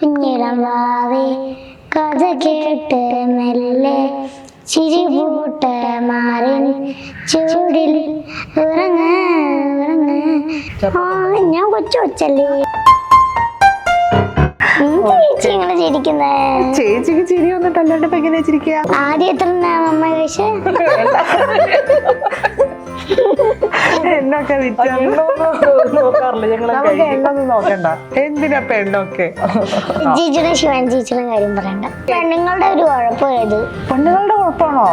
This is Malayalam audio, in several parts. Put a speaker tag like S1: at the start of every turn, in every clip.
S1: കുഞ്ഞിളം വാവേ കഥ കേട്ട് മെല്ലെ ചിരിപൂട്ട മാറിൻ ചൂടിൽ ഉറങ്ങ ഉറങ്ങ. ഞാൻ കൊച്ചല്ലേ ചേച്ചി ഇങ്ങനെ ചിരിക്കുന്നേ?
S2: ചേച്ചിക്ക് ചിരി വന്നിട്ടല്ലാണ്ട് ഇപ്പൊ എങ്ങനെയാ ചിരിക്കുക?
S1: ആദ്യം എത്ര അമ്മ കഴിച്ച
S2: എണ്ണൊക്കെ നമുക്ക് എണ്ണൊന്നും നോക്കണ്ട. എന്തിനാ പെണ്ണൊക്കെ?
S1: ചേച്ചിയുടെ ശിവൻ ചേച്ചിയുടെ കാര്യം പറയണ്ട. പെണ്ണുങ്ങളുടെ ഒരു കുഴപ്പമായത്.
S2: പെണ്ണുങ്ങളുടെ കുഴപ്പമാണോ?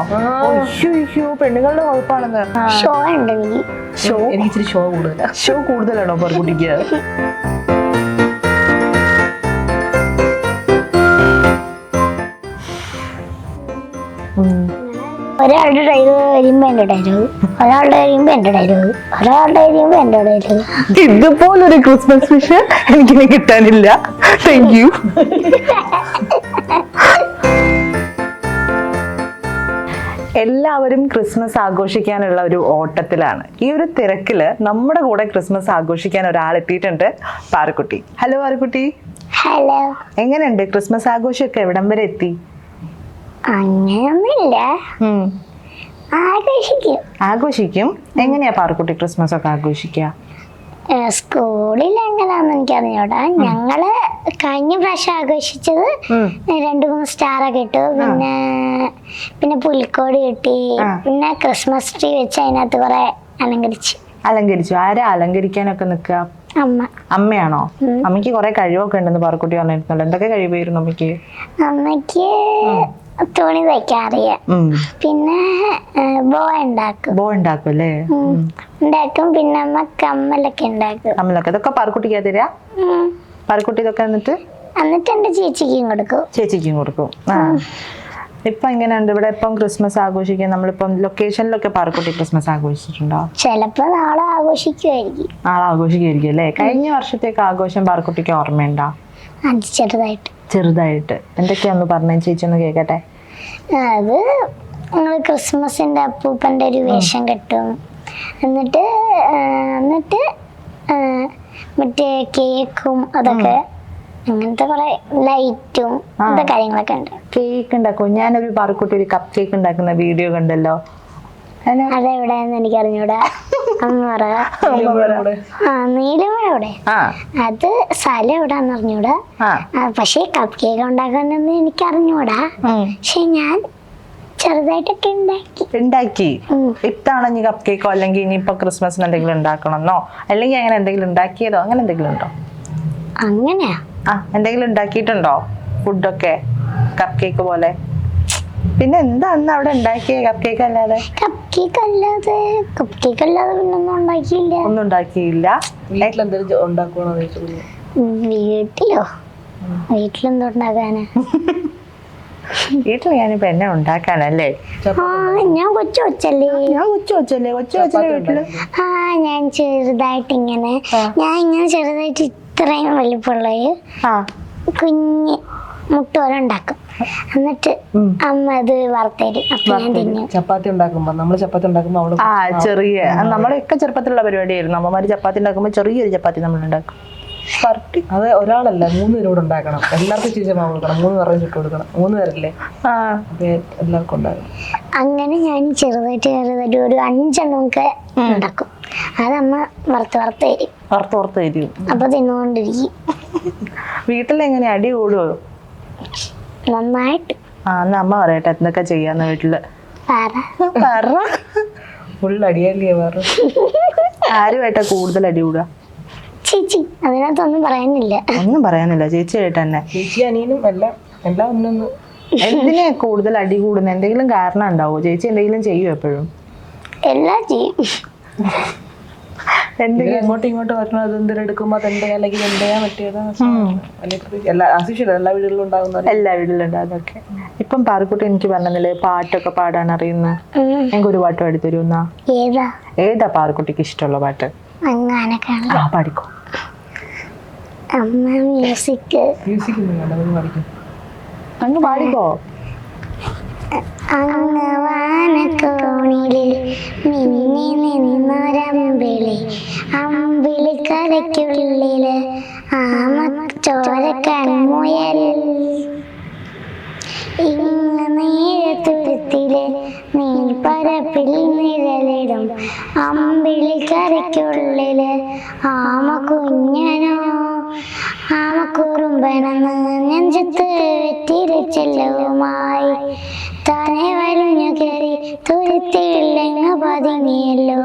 S2: ഇഷ്യൂ പെണ്ണുങ്ങളുടെ കുഴപ്പമാണെന്ന്
S1: ഷോ ഉണ്ട് എനിക്ക്.
S2: എനിക്ക് ഇച്ചിരി ഷോ കൂടുതലാണോ പെൺകുട്ടിക്ക്?
S1: ഒരാളുടെ ഡയലോഗ് കഴിയുമ്പോ എന്റെ ഡയലോഗ്, ഒരാളുടെ കഴിയുമ്പോ എന്റെ ഡയലോഗ്, ഒരാളുടെ കഴിയുമ്പോ എന്റെ ഡയലോഗ്.
S2: ഇതുപോലൊരു ക്രിസ്മസ് വിഷ് എനിക്കിനി കിട്ടാനില്ല. Thank you. എല്ലാവരും ക്രിസ്മസ് ആഘോഷിക്കാനുള്ള ഒരു ഓട്ടത്തിലാണ്. ഈ ഒരു തിരക്കില് നമ്മുടെ കൂടെ ക്രിസ്മസ് ആഘോഷിക്കാൻ ഒരാൾ എത്തിയിട്ടുണ്ട്. പാറുക്കുട്ടി. ഹലോ പാറുക്കുട്ടി.
S1: ഹലോ.
S2: എങ്ങനെയുണ്ട് ക്രിസ്മസ് ആഘോഷമൊക്കെ? എവിടം വരെ എത്തി?
S1: അങ്ങനെയൊന്നുമില്ല,
S2: ആഘോഷിക്കും. എങ്ങനെയാ പാറുക്കുട്ടി ക്രിസ്മസ് ഒക്കെ ആഘോഷിക്കുക?
S1: സ്കൂളിൽ എങ്ങനെയാന്ന് എനിക്കറിഞ്ഞൂടാ. ഞങ്ങള് കഴിഞ്ഞ പ്രാവശ്യം ആഘോഷിച്ചത് 2-3 സ്റ്റാറൊക്കെ ഇട്ടു, പിന്നെ പുലിക്കോട് കിട്ടി, പിന്നെ ക്രിസ്മസ് ട്രീ വെച്ച് അതിനകത്ത് കുറെ അലങ്കരിച്ചു. ആരാ അലങ്കരിക്കാനൊക്കെ നിക്കുക?
S2: അമ്മയാണോ? അമ്മയ്ക്ക് കുറെ കഴിവൊക്കെ ഉണ്ടെന്ന് പാറുക്കുട്ടി പറഞ്ഞിരുന്നല്ലോ. എന്തൊക്കെ കഴിവായിരുന്നു അമ്മയ്ക്ക്?
S1: അമ്മയ്ക്ക് തുണി തയ്ക്കാൻ അറിയാം, പിന്നെ ബോ ഉണ്ടാക്കും അല്ലേ? ഉണ്ടാക്കും. പിന്നെ അമ്മ കമ്മലൊക്കെ ഉണ്ടാക്കും.
S2: ഇതൊക്കെ പാറുക്കുട്ടിക്കാ തരാ? പാറുക്കുട്ടി ഇതൊക്കെ എന്നിട്ട്
S1: എന്റെ ചേച്ചിക്കും കൊടുക്കും.
S2: ഇപ്പൊ എങ്ങനെയുണ്ട് ഇവിടെ? ഇപ്പം ക്രിസ്മസ് ആഘോഷിക്കാൻ നമ്മളിപ്പം ലൊക്കേഷനിലൊക്കെ പാറുക്കുട്ടി ക്രിസ്മസ് ആഘോഷിച്ചിട്ടുണ്ടോ?
S1: ചിലപ്പോ നാളെ ആഘോഷിക്കുമായിരിക്കും
S2: അല്ലേ? കഴിഞ്ഞ വർഷത്തേക്ക് ആഘോഷം പാറുക്കുട്ടിക്ക് ഓർമ്മയുണ്ടോ? ചെറുതായിട്ട് എന്തൊക്കെയാന്ന് പറഞ്ഞ ചേച്ചി ഒന്ന് കേക്കട്ടെ.
S1: അത് ഞങ്ങള് ക്രിസ്മസിന്റെ അപ്പൂപ്പന്റെ ഒരു വേഷം കെട്ടും, എന്നിട്ട് മറ്റേ കേക്കും അതൊക്കെ, അങ്ങനത്തെ കുറെ ലൈറ്റും കാര്യങ്ങളൊക്കെ ഉണ്ട്. കേക്ക്
S2: ഉണ്ടാക്കും. ഞാനൊരു പാറുക്കുട്ടി ഒരു കപ്പ് കേക്ക് ഉണ്ടാക്കുന്ന വീഡിയോ കണ്ടല്ലോ.
S1: അതെവിടെയെന്ന് എനിക്കറിഞ്ഞൂടാ. നീലമഴ അത് സ്ഥലം എവിടാന്ന് അറിഞ്ഞൂടാ. പക്ഷെ കപ്പ് കേക്ക് ഉണ്ടാക്കാനൊന്നും എനിക്കറിഞ്ഞൂടാ. പക്ഷെ ഞാൻ ചെറുതായിട്ടൊക്കെ
S2: ഉണ്ടാക്കി. ഇത്തവണ ഇനി കപ്പ് കേക്കോ അല്ലെങ്കിൽ ഇനിയിപ്പോ ക്രിസ്മസിന് എന്തെങ്കിലും ഉണ്ടാക്കണമെന്നോ അല്ലെങ്കിൽ അങ്ങനെ എന്തെങ്കിലും ഉണ്ടാക്കിയതോ അങ്ങനെ എന്തെങ്കിലും ഉണ്ടോ?
S1: അങ്ങനെയാ?
S2: എന്തെങ്കിലും ഉണ്ടാക്കിയിട്ടുണ്ടോ ഫുഡൊക്കെ കപ്പ് കേക്ക് പോലെ? പിന്നെ എന്താ അന്ന് അവിടെ ഉണ്ടാക്കിയ കപ്പ് കേക്ക് അല്ലാതെ? ഒന്നും ഉണ്ടാക്കിയില്ല. വീട്ടിൽ ഞാനിപ്പോ എന്നെ ഉണ്ടാക്കാനല്ലേ?
S1: ഞാൻ കൊച്ചല്ലേ
S2: വീട്ടില്
S1: ഞാൻ ചെറുതായിട്ട് ഇങ്ങനെ ചെറുതായിട്ട് ഇത്രയും വലിപ്പമുള്ള കുഞ്ഞ് മുട്ട പോലെ ഉണ്ടാക്കും. എന്നിട്ട് അമ്മ അത് വറുത്തരും. അപ്പൊ ഞാൻ തിന്നും.
S2: ചപ്പാത്തി ഉണ്ടാക്കുമ്പോ ചെറിയ നമ്മളൊക്കെ ചെറുപ്പത്തിലുള്ള പരിപാടിയായിരുന്നു. അമ്മമാര് ചപ്പാത്തി ഉണ്ടാക്കുമ്പോ ചെറിയൊരു ചപ്പാത്തി നമ്മൾ ഉണ്ടാക്കും.
S3: അത് ഒരാളല്ല 3 പേരോട് ഉണ്ടാക്കണം. എല്ലാവർക്കും ചേച്ചി മാവ് കൊടുക്കണം. 3 പേരെ ചുട്ട് കൊടുക്കണം. 3 പേരല്ലേ? എല്ലാവർക്കും ഉണ്ടാക്കണം.
S1: അങ്ങനെ ഞാൻ ചെറുതായിട്ട് ഒരു 5 എണ്ണമൊക്കെ ഉണ്ടാക്കും. അതമ്മ വറുത്ത് തരും. അപ്പൊ തിന്നുകൊണ്ടിരിക്കും.
S2: വീട്ടിലെങ്ങനെ അടി കൂടുവോ?
S1: നന്നായിട്ട്.
S2: അമ്മ പറയട്ടെ എന്തൊക്കെ ചെയ്യാന്ന് വീട്ടില്.
S3: ഫുൾ അടിയല്ലേ വേറെ?
S2: ആരുമായിട്ടാ കൂടുതൽ അടി കൂടുക?
S1: ചേച്ചി. അതിനകത്തൊന്നും
S2: പറയാനില്ല. ചേച്ചി ആയിട്ട് തന്നെ.
S3: ചേച്ചി അനിയനും എല്ലാം ഒന്നൊന്ന്.
S2: എന്തിനാ കൂടുതൽ അടി കൂടുന്നത്? എന്തെങ്കിലും കാരണം ഉണ്ടാവോ? ചേച്ചി എന്തെങ്കിലും ചെയ്യും എപ്പോഴും?
S1: എല്ലാം ചെയ്യും.
S3: എന്തെങ്കിലും ഇങ്ങോട്ട് വരണം. അതെന്തെങ്കിലും എടുക്കുമ്പോ അതെന്താ അല്ലെങ്കിൽ എന്താ പറ്റിയത്? എല്ലാ വീടുകളിലും
S2: ഉണ്ടാകുന്നതൊക്കെ. ഇപ്പം പാറുക്കുട്ടി എനിക്ക് പറഞ്ഞില്ലേ പാട്ടൊക്കെ പാടാൻ അറിയുന്ന? എനിക്ക് ഒരു പാട്ട് പാടി തരുന്ന? ഏതാ പാറുക്കുട്ടിക്ക് ഇഷ്ടമുള്ള പാട്ട്? പാടിക്കോ. അങ്ങ് പാടിക്കോ.
S1: അങ്ങവാനക്കോണിലിൽ മിന്നി നിന്നൊരമ്പിളി, അമ്പിളി കരയ്ക്കുള്ളില് ചോരക്കൺമുയൽ ഇങ്ങ് നീരത്തുരുത്തിലെ നീൽപ്പരപ്പിൽ നിഴലിടും അമ്പിളി കരയ്ക്കുള്ളില് ആമ കുഞ്ഞനോ ആമക്കുറുമ്പനെന്ന് നെഞ്ചത്ത് വെറ്റിരച്ചെല്ലുമായി താനെ വലിഞ്ഞു കയറി തുരുത്തിയില്ലെങ്ങ പതുങ്ങിയല്ലോ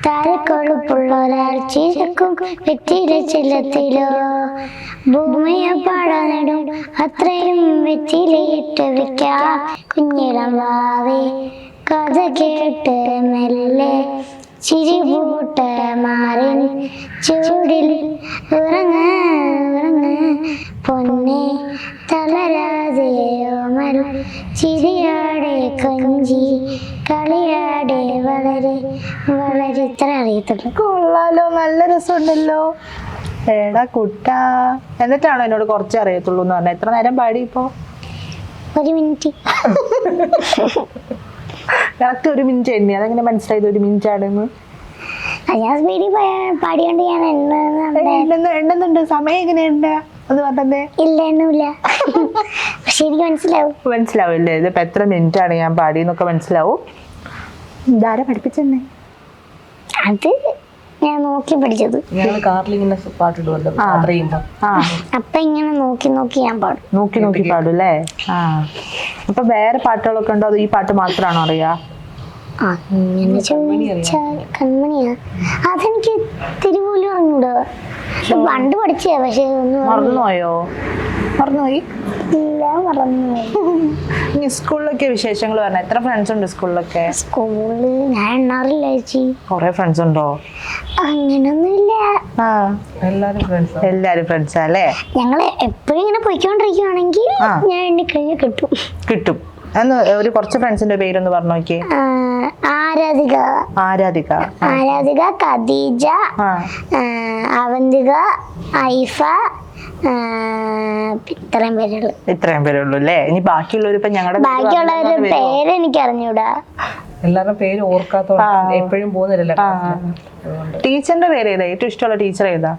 S1: താരക്കൊഴുപ്പുള്ള ഒരാൾ ചിരക്കും വെറ്റിരച്ചെല്ലത്തിലോ ഭൂമിയെ പാടാനിടും അത്രയും വെറ്റിലയിട്ട് വെക്കാം കുഞ്ഞിളം വാവേ കഥ കേട്ട് മെല്ലെ ചിരിപൂട്ട് മാറിൻ ചൂടിൽ ഉറങ്ങ് ഉറങ്ങ് പൊന്നെ തളരാതെയോമൽ ചിരിയാടെ കൊഞ്ചി കളിയാടെ വളരെ വളരെ ഇത്ര അറിയത്തുള്ളൂ.
S2: കൊള്ളാലോ, നല്ല രസമുണ്ടല്ലോ. എടാ കുട്ടാ, എന്നിട്ടാണോ എന്നോട് കുറച്ച് അറിയത്തുള്ളൂ എന്ന് പറഞ്ഞാൽ? എത്ര നേരം പാടി ഇപ്പോ?
S1: 1 മിനിറ്റ്.
S2: കറക്റ്റ് 1 മിനിറ്റ് എണ്ണി. അതെങ്ങനെ മനസ്സിലായത് 1 മിനിറ്റ് ആണെന്ന്?
S1: ഞാൻ സ്പീഡിൽ പാടിയോണ്ട് ഞാൻ
S2: എണ്ണുന്നുണ്ട്. സമയം എങ്ങനെയുണ്ട് അത് പറഞ്ഞേ?
S1: ഇല്ല എണ്ണൂല്ല. പക്ഷെ എനിക്ക്
S2: മനസ്സിലാവില്ലേ? ഇതിപ്പോ എത്ര മിനിറ്റ് ആണ് ഞാൻ പാടിയെന്നൊക്കെ മനസ്സിലാവും. ഇതാരെ പഠിപ്പിച്ചെന്നെ?
S1: അത് ഞാൻ നോക്കി പഠിച്ചത്.
S3: ഞങ്ങള് കാറിൽ ഇങ്ങനെ പാട്ടിടുമല്ലോ യാത്ര ചെയ്യുമ്പോ.
S1: അപ്പൊ ഇങ്ങനെ നോക്കി നോക്കി ഞാൻ പാടും.
S2: നോക്കി പാടും. അപ്പൊ വേറെ പാട്ടുകളൊക്കെ ഉണ്ടോ? അത് ഈ പാട്ട് മാത്രമാണോ അറിയാ?
S1: അങ്ങനെ ചോദിച്ചാൽ കൺമണിയാ, അതെനിക്ക് തിരുപോലും അറിഞ്ഞൂടാ. പണ്ട് പഠിച്ചേ, പക്ഷെ
S2: മറന്നുപോയോ? മറന്നുപോയി?
S1: ഇല്ല, മറന്നുപോയി.
S2: സ്കൂളിലൊക്കെ വിശേഷങ്ങൾ പറഞ്ഞ എത്ര ഫ്രണ്ട്സ് ഉണ്ട് സ്കൂളിലൊക്കെ?
S1: സ്കൂളില് ഞാൻ എണ്ണാറില്ല ചേച്ചി.
S2: കൊറേ ഫ്രണ്ട്സ് ഉണ്ടോ?
S1: അങ്ങനൊന്നുമില്ല.
S2: എല്ലാരും ഫ്രണ്ട്സാ അല്ലേ?
S1: ഞങ്ങള് എപ്പോഴും ഇങ്ങനെ പോയിക്കൊണ്ടിരിക്കുവാണെങ്കിൽ ഞാൻ എണ്ണിക്കഴിഞ്ഞ് കിട്ടും.
S2: എന്ന് ഒരു കുറച്ച് ഫ്രണ്ട്സിന്റെ പേരൊന്ന് പറഞ്ഞു നോക്കിയേ.
S1: ആരാധിക, ഖദീജ, അവന്തിക, ഐഫ,
S2: ഇത്രയും പേരുള്ളൂ അല്ലേ? ഇനി ബാക്കിയുള്ളവർ ഇപ്പൊ
S1: ബാക്കിയുള്ളവരുടെ പേര് എനിക്ക് അറിഞ്ഞൂടാ.
S3: എല്ലാവരുടെ പേര് ഓർക്കാത്തോണ്ട് എപ്പോഴും പോകുന്നില്ല.
S2: ടീച്ചറിന്റെ പേര് ഏതാ? ഏറ്റവും ഇഷ്ടമുള്ള ടീച്ചർ ഏതാ?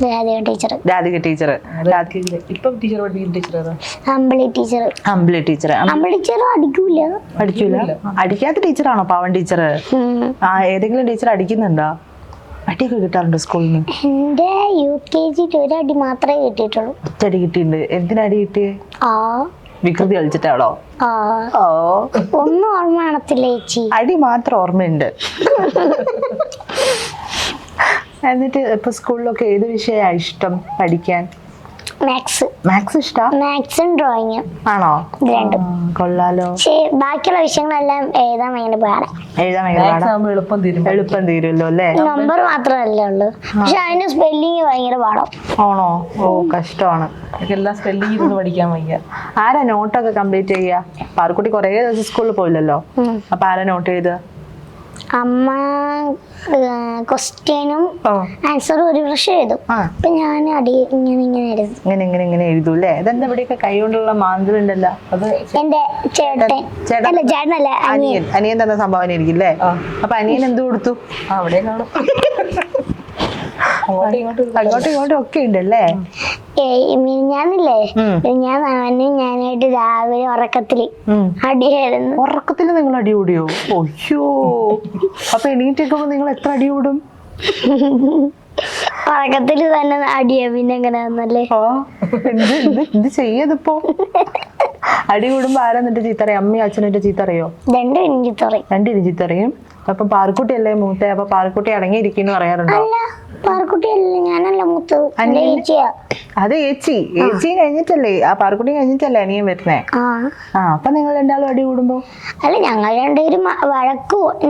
S1: രാധിക ടീച്ചർ. അമ്പിളി ടീച്ചർ അടിക്കൂല.
S2: അടിക്കാത്ത ടീച്ചറാണോ പാവൻ ടീച്ചർ? ഏതെങ്കിലും ടീച്ചർ അടിക്കുന്നുണ്ടോ? അടിയൊക്കെ കിട്ടാറുണ്ടോ സ്കൂളിൽ നിന്ന്?
S1: എന്റെ UKG ഒരു അടി മാത്രമേ കിട്ടിയിട്ടുള്ളൂ.
S2: ഒറ്റടി കിട്ടിയിട്ടുണ്ട്. എന്തിനടി കിട്ടിയേ? വികൃതി കളിച്ചിട്ടാണോ?
S1: ഒന്നും ഓർമ്മ കാണത്തില്ല ചേച്ചി.
S2: അടി മാത്രം ഓർമ്മയുണ്ട്. എന്നിട്ട് ഇപ്പൊ സ്കൂളിലൊക്കെ ഏത് വിഷയമാണ് ഇഷ്ടം പഠിക്കാൻ? മാത്സ് ഇഷ്ടാ?
S1: മാത്സും ഡ്രോയിങ്ങും.
S2: ആണോ?
S1: രണ്ടും
S2: കൊള്ളാലോ.
S1: ബാക്കിയുള്ള വിഷയങ്ങളെല്ലാം എഴുതാൻ ഭയങ്കര പാടാ.
S2: എളുപ്പം തീരുമല്ലോ അല്ലേ?
S1: നമ്പർ മാത്രമല്ലേ ഉള്ളു, പക്ഷെ അതിന് സ്പെല്ലിങ് ഭയങ്കര പാടാം.
S2: ആണോ? ഓ, കഷ്ടമാണ്.
S3: എല്ലാം സ്പെല്ലിംഗ് ഇരുന്ന് പഠിക്കാൻ വയ്യ.
S2: ആരാ നോട്ടൊക്കെ കംപ്ലീറ്റ് ചെയ്യാ? പാറക്കുട്ടി കുറേ ദിവസം സ്കൂളിൽ പോയില്ലല്ലോ, അപ്പൊ ആരാ നോട്ട് ചെയ്ത്?
S1: അമ്മ ക്വസ്റ്റ്യനും ആൻസറും ഒരു പ്രാവശ്യം എഴുതും. അപ്പൊ ഞാൻ ഇങ്ങനെ
S2: എഴുതൂല്ലേ? അതെന്താ ഇവിടെയൊക്കെ കൈ കൊണ്ടുള്ള മാന്തലുണ്ടല്ലോ? അത്
S1: എന്റെ ചേട്ടനല്ല,
S2: അനിയൻ തന്ന സംഭാവന ആയിരിക്കില്ലേ? അപ്പൊ അനിയൻ എന്ത് കൊടുത്തു?
S3: അവിടെ
S2: അങ്ങോട്ടും ഇങ്ങോട്ടും ഒക്കെ ഉണ്ടല്ലേ?
S1: ഞാനില്ലേ, ഞാനായിട്ട് രാവിലെ ഉറക്കത്തില് അടിയായിരുന്നു.
S2: ഉറക്കത്തില് നിങ്ങൾ അടി കൂടിയോ? ഒയ്യോ, അപ്പൊ എണീറ്റൊക്കെ നിങ്ങൾ എത്ര അടി കൂടും?
S1: ഉറക്കത്തില് തന്നെ അടിയാ. പിന്നെ എങ്ങനെ വന്നല്ലേ?
S2: എന്ത് ചെയ്യതിപ്പോ? അടി കൂടുമ്പോ ആരാ എന്നിട്ട് ചീത്തറിയും? അമ്മയും അച്ഛനും ചീത്തറിയോ? രണ്ടിനും ചീത്തറിയും. അപ്പൊ പാറക്കുട്ടി അല്ലേ മൂത്ത? അപ്പൊ പാറക്കുട്ടി അടങ്ങിയിരിക്കുന്നു പറയാറുണ്ടോ?
S1: ഞാനല്ല മൂത്തത്,
S2: അത് ഏച്ചിയും കഴിഞ്ഞിട്ടല്ലേ? ആ പാറക്കുട്ടി കഴിഞ്ഞിട്ടല്ലേ അനിയൻ വരുന്നേ? അപ്പൊ നിങ്ങൾ രണ്ടാളും അടി കൂടുമ്പോ?
S1: അല്ല, ഞങ്ങൾ രണ്ടുപേരും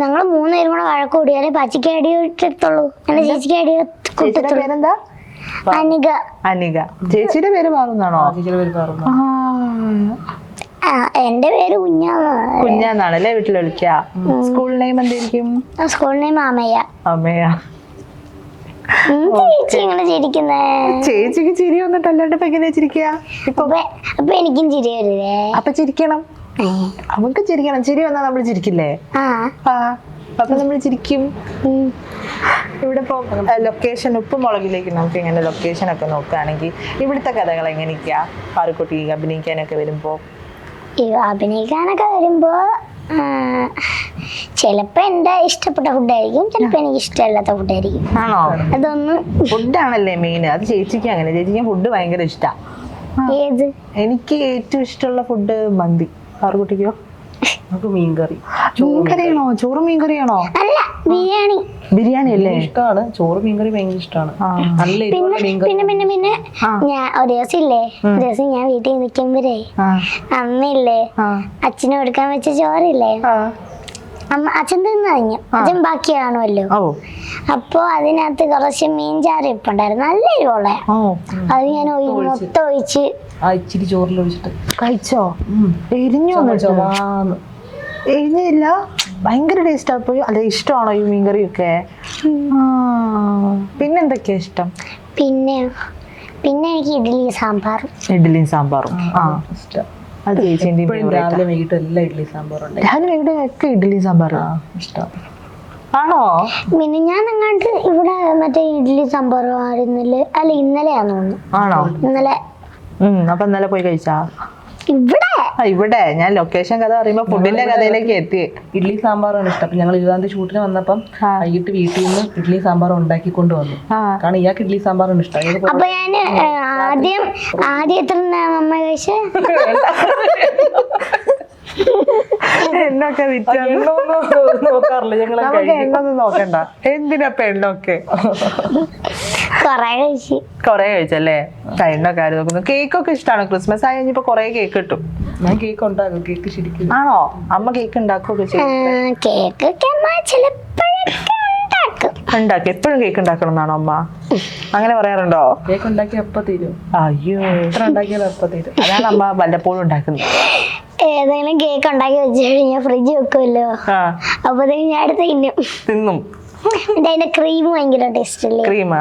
S1: ഞങ്ങൾ 3 പേരും കൂടെ വഴക്ക് കൂടിയാലേ പച്ചയ്ക്ക് അടി ഇട്ടെടുത്തുള്ളൂ. എന്റെ ചേച്ചിക്ക് അടി.
S2: ചേച്ചിയുടെ പേരെന്താ? അനിക. ചേച്ചിയുടെ പേര് മാറുന്നാണോ?
S1: എന്റെ പേര്
S2: കുഞ്ഞാന്നാണല്ലേ വീട്ടിൽ വിളിക്ക? സ്കൂൾ നെയിം എന്തായിരിക്കും?
S1: സ്കൂൾ നെയിം അമ്മയ.
S2: ചേച്ചിക്ക് ചിരി വന്നിട്ട് അല്ലാണ്ട് ഇപ്പൊ എങ്ങനെയാ ചിരിക്കുക?
S1: അപ്പൊ എനിക്കും ചിരി വരില്ലേ?
S2: അപ്പൊ ചിരിക്കണം, നമുക്ക് ചിരിക്കണം. ചിരി വന്നാൽ നമ്മൾ ചിരിക്കില്ലേ? അപ്പൊ നമ്മൾ ചിരിക്കും. ഇവിടെ ഇപ്പൊ ലൊക്കേഷൻ ഉപ്പുമുളകിലേക്ക് നമുക്ക് ഇങ്ങനെ ലൊക്കേഷൻ ഒക്കെ നോക്കുകയാണെങ്കിൽ ഇവിടുത്തെ കഥകൾ എങ്ങനെയൊക്കെയാ? പാറുക്കുട്ടി അഭിനയിക്കാനൊക്കെ വരുമ്പോ
S1: അഭിനയിക്കാനൊക്കെ വരുമ്പോ ചിലപ്പോ എന്റെ ഇഷ്ടപ്പെട്ട ഫുഡായിരിക്കും, ചിലപ്പോ എനിക്ക് ഇഷ്ടമല്ലാത്ത ഫുഡായിരിക്കും.
S2: ആണോ?
S1: അതൊന്നും
S2: ഫുഡാണല്ലേ മെയിൻ. അത് ചേച്ചിക്ക് അങ്ങനെ, ചേച്ചിക്ക് ഫുഡ് ഭയങ്കര ഇഷ്ടാ.
S1: ഏത്?
S2: എനിക്ക് ഏറ്റവും ഇഷ്ടമുള്ള ഫുഡ് മന്തി. പാറുക്കുട്ടിക്കോ?
S3: നമുക്ക് മീൻകറി.
S2: മീൻകറിയാണോ? ചോറ് മീൻകറിയാണോ?
S1: അല്ല, ബിരിയാണി.
S2: ബിരിയാണി അല്ലേ?
S3: ഇഷ്ടമാണ്, ചോറ് മീൻകറി ഭയങ്കര ഇഷ്ടമാണ്. നല്ല എരിവുള്ള മീൻകറി.
S1: പിന്നെ ഞാൻ ഒരു ദിവസം ഇല്ലേ, ഒരു ദിവസം ഞാൻ വീട്ടിൽ നിൽക്കുമ്പോഴേ അമ്മയില്ലേ അച്ഛന് കൊടുക്കാൻ വെച്ച ചോറില്ലേ, അച്ഛൻ തിന്നു കഴിഞ്ഞു. അച്ഛൻ ബാക്കി കാണുമല്ലോ. അപ്പൊ അതിനകത്ത് കുറച്ച് മീൻ ചാറ് ഇപ്പുണ്ടായിരുന്നു, നല്ല എരിവുള്ള. അത് ഞാൻ മൊത്തം ഒഴിച്ച്
S3: ഇച്ചിരി ചോറിൽ ഒഴിച്ചിട്ട്
S2: കഴിച്ചോ? എരിഞ്ഞോ? എരിഞ്ഞില്ല, ഭയങ്കര ടേസ്റ്റാ. പോയി അല്ലെ, ഇഷ്ടമാണോ ഈ മീൻകറിയൊക്കെ? പിന്നെന്തൊക്കെയാ ഇഷ്ടം?
S1: പിന്നെ എനിക്ക് ഇഡ്ഡലിയും സാമ്പാറും.
S2: ഇഡ്ഡലിയും സാമ്പാറും
S3: ഇഷ്ടം.
S2: അത് ചേച്ചിന്റെ
S3: രാവിലെ വൈകിട്ട് എല്ലാം ഇഡ്ഡലി സാമ്പാറുണ്ട്.
S2: രാവിലെ വൈകിട്ട് ഒക്കെ ഇഡ്ഡലി സാമ്പാർ
S3: ഇഷ്ടം.
S2: ആണോ?
S1: പിന്നെ ഞാൻ അങ്ങാണ്ട് ഇവിടെ മറ്റേ ഇഡ്ഡലി സാമ്പാറും ആയിരുന്നില്ല, അല്ല ഇന്നലെയാന്ന് തോന്നുന്നു.
S2: ആണോ?
S1: ഇന്നലെ.
S2: അപ്പൊ ഇന്നലെ പോയി കഴിച്ചാ?
S1: ഇവിടെ
S2: ഞാൻ ലൊക്കേഷൻ കഥ പറയുമ്പോ ഫുഡിന്റെ കഥയിലേക്ക് എത്തി.
S3: ഇഡ്ഡലി സാമ്പാറാണ് ഇഷ്ടം. അപ്പൊ ഞങ്ങൾ ഇരുപതാം ഷൂട്ടിന് വന്നപ്പം വൈകിട്ട് വീട്ടിൽ നിന്ന് ഇഡ്ഡലി സാമ്പാർ ഉണ്ടാക്കിക്കൊണ്ട് വന്നു. കാരണം ഇയാൾക്ക് ഇഡ്ഡലി സാമ്പാറാണ് ഇഷ്ടം.
S1: അപ്പൊ ഞാൻ ആദ്യം എത്ര അമ്മ കഴിച്ചേ?
S2: എണ്ണൊക്കെ
S3: നോക്കാറില്ല ഞങ്ങൾ.
S2: എണ്ണൊന്നും നോക്കണ്ട, എന്തിനാ എണ്ണൊക്കെ? കൊറേ കഴിച്ചല്ലേ? എണ്ണൊക്കെ ആര് നോക്കുന്നു? കേക്കൊക്കെ ഇഷ്ടമാണ്. ക്രിസ്മസ് ആയി കഴിഞ്ഞപ്പോ കൊറേ കേക്ക് കിട്ടും.
S3: ഞാൻ കേക്ക് ഉണ്ടാക്കും. കേക്ക് ശരിക്കും
S2: ആണോ? അമ്മ കേക്ക് ഉണ്ടാക്കുകയൊക്കെ ചെയ്യും? ഉണ്ടാക്കി എപ്പോഴും കേക്ക് ഉണ്ടാക്കണം എന്നാണോ അമ്മ? അങ്ങനെ പറയാറുണ്ടോ?
S3: കേക്ക് ഉണ്ടാക്കി എപ്പ തീരും?
S2: അയ്യോ,
S3: എത്ര ഉണ്ടാക്കിയാലും എപ്പ തീരും.
S2: അതാണ് അമ്മ വല്ലപ്പോഴും ഉണ്ടാക്കുന്നത്.
S1: ഏതെങ്കിലും കേക്ക് ഉണ്ടാക്കി വെച്ച് കഴിഞ്ഞാൽ ഫ്രിഡ്ജ് വെക്കുമല്ലോ, അപ്പത്തേക്കും ഞാൻ എടുത്ത്
S2: തിന്നും.
S1: അതിന്റെ ക്രീം ഭയങ്കര ടേസ്റ്റ് അല്ലേ?
S2: ക്രീം